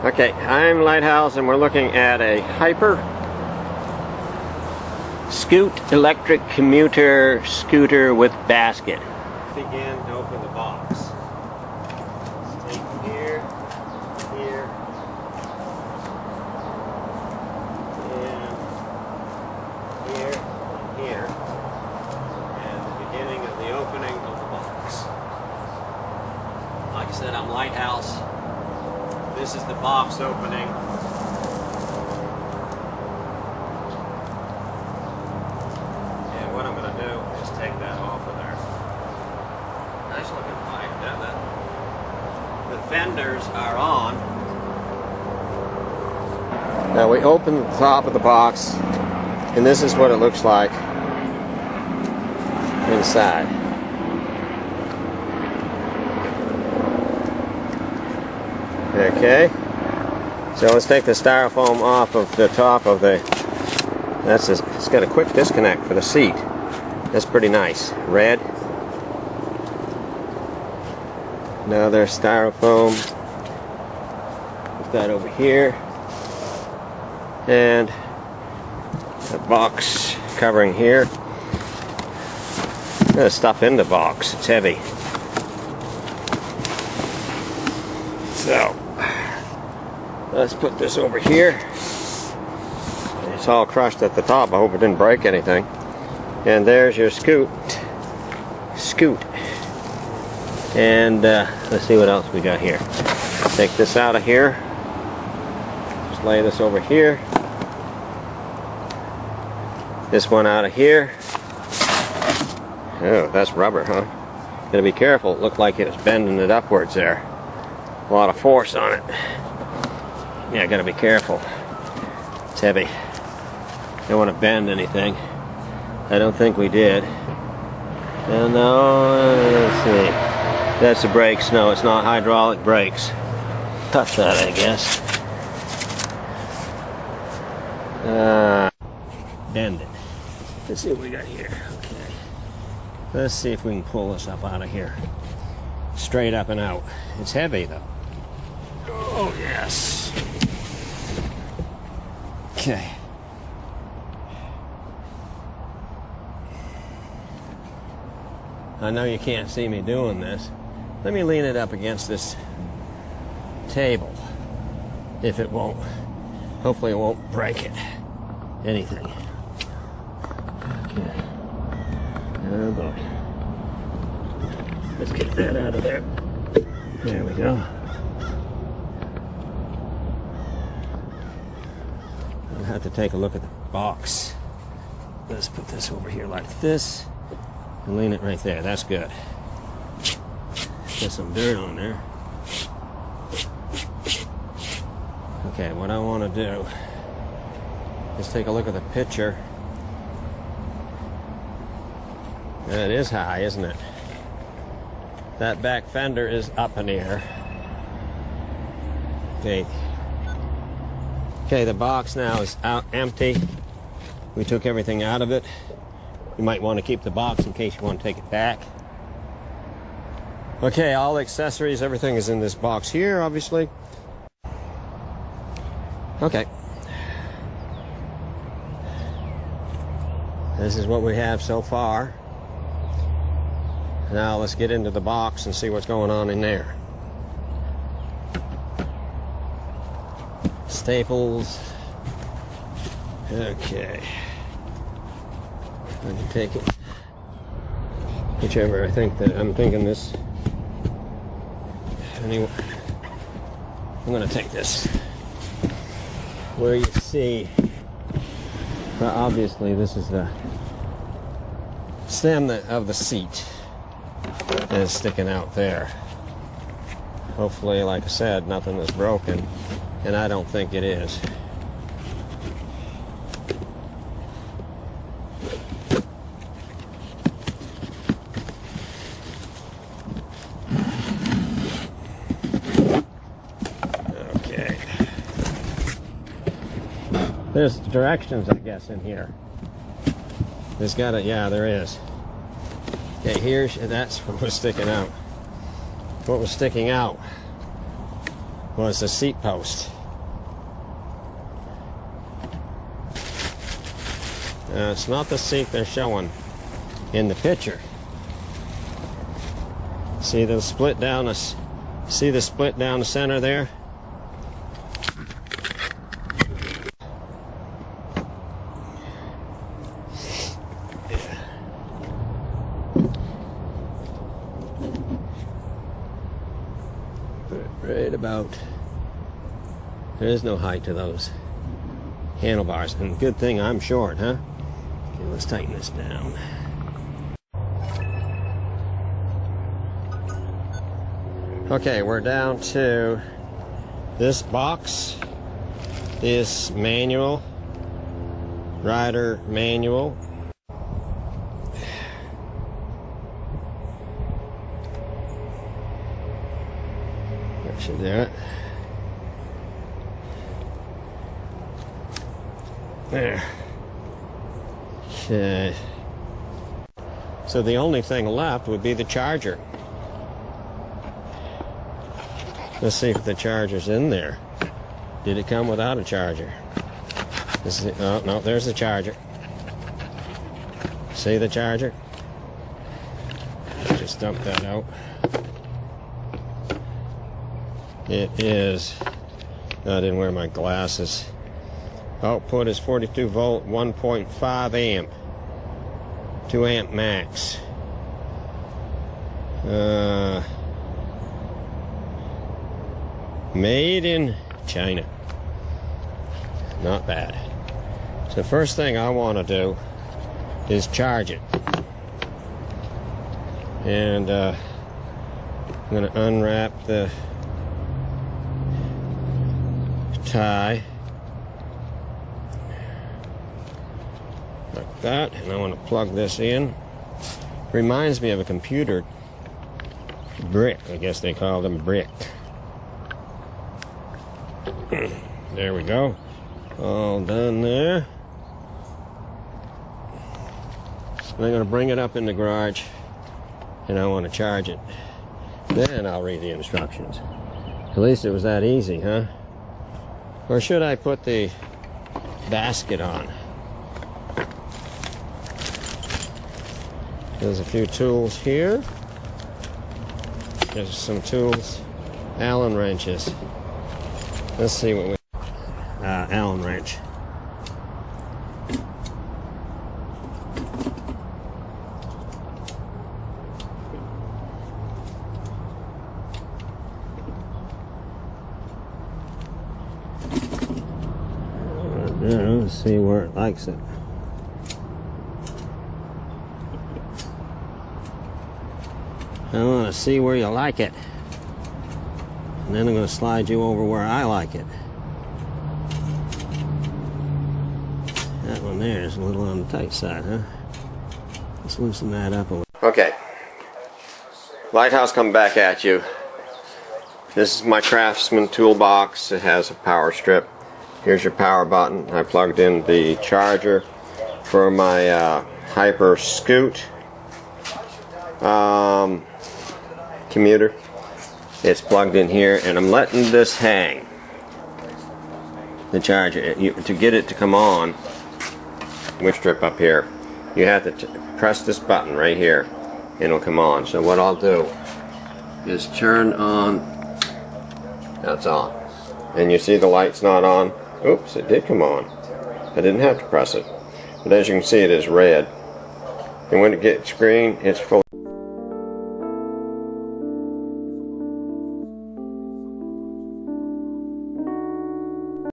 Okay, I'm Lighthouse and we're looking at a Hyper Skute electric commuter scooter with basket. Begin to open the box. Let's take here, here, and here, and here, and the beginning of the opening of the box. Like I said, I'm Lighthouse. This is the box opening. And what I'm going to do is take that off of there. Nice looking pipe. The fenders are on. Now we open the top of the box, and this is what it looks like inside. Okay, so let's take the styrofoam off of the top of the, it's got a quick disconnect for the seat. That's pretty nice. Red. Another styrofoam. Put that over here. And a box covering here. There's stuff in the box. It's heavy. So, let's put this over here. It's all crushed at the top. I hope it didn't break anything. And there's your Skute. And let's see what else we got here. Take this out of here. Just lay this over here. This one out of here. Oh, that's rubber, huh? Gotta be careful. It looked like it was bending it upwards there. A lot of force on it. Yeah, gotta be careful. It's heavy. Don't want to bend anything. I don't think we did. And let's see. That's the brakes. No, it's not hydraulic brakes. Touch that, I guess. Bend it. Let's see what we got here. Okay. Let's see if we can pull this up out of here. Straight up and out. It's heavy though. Oh, yes. Okay. I know you can't see me doing this. Let me lean it up against this table. If it won't. Hopefully it won't break it. Anything. Okay. Oh boy. Let's get that out of there. There we go. I'll have to take a look at the box. Let's put this over here like this and lean it right there. That's good. Get some dirt on there. Okay, what I want to do is take a look at the picture. It is high, isn't it? That back fender is up in the air. Okay. Okay, the box now is out empty. We took everything out of it. You might want to keep the box in case you want to take it back. Okay, all the accessories, everything is in this box here, obviously. Okay. This is what we have so far. Now let's get into the box and see what's going on in there. Staples. Okay. I can take it. Whichever I'm thinking this. Anyway, I'm going to take this. Where you see, well, obviously this is the stem of the seat that is sticking out there. Hopefully, like I said, nothing is broken, and I don't think it is. Okay. There's directions, I guess, in here. There's got a, yeah, there is. Okay, that's what was sticking out. What was sticking out was the seat post. It's not the seat they're showing in the picture. See the split down the center there? Right about, there is no height to those handlebars, and good thing I'm short, huh? Okay, let's tighten this down. Okay, we're down to this box, this manual, rider manual. That should do it. There. Okay. So the only thing left would be the charger. Let's see if the charger's in there. Did it come without a charger? Oh, no, there's the charger. See the charger? Just dump that out. It is, I didn't wear my glasses. Output is 42 volt, 1.5 amp, 2 amp max. Made in China. Not bad. So the first thing I want to do is charge it. And I'm going to unwrap the tie like that, and I want to plug this in. Reminds me of a computer brick. I guess they call them brick. There we go. All done there. I'm going to bring it up in the garage, and I want to charge it. Then I'll read the instructions. At least it was that easy, huh? Or should I put the basket on? There's a few tools here. There's some tools. Allen wrenches. Let's see what we... Allen wrench. Let's see where it likes it. I want to see where you like it. And then I'm going to slide you over where I like it. That one there is a little on the tight side, huh? Let's loosen that up a little. Okay. Lighthouse coming back at you. This is my Craftsman toolbox. It has a power strip. Here's your power button. I plugged in the charger for my Hyper Skute Commuter. It's plugged in here, and I'm letting this hang. The charger, to get it to come on, which strip up here, you have to press this button right here, and it'll come on. So what I'll do is turn on. That's on, and you see the light's not on. Oops, it did come on. I didn't have to press it, but as you can see, it is red. And when it gets green, it's full.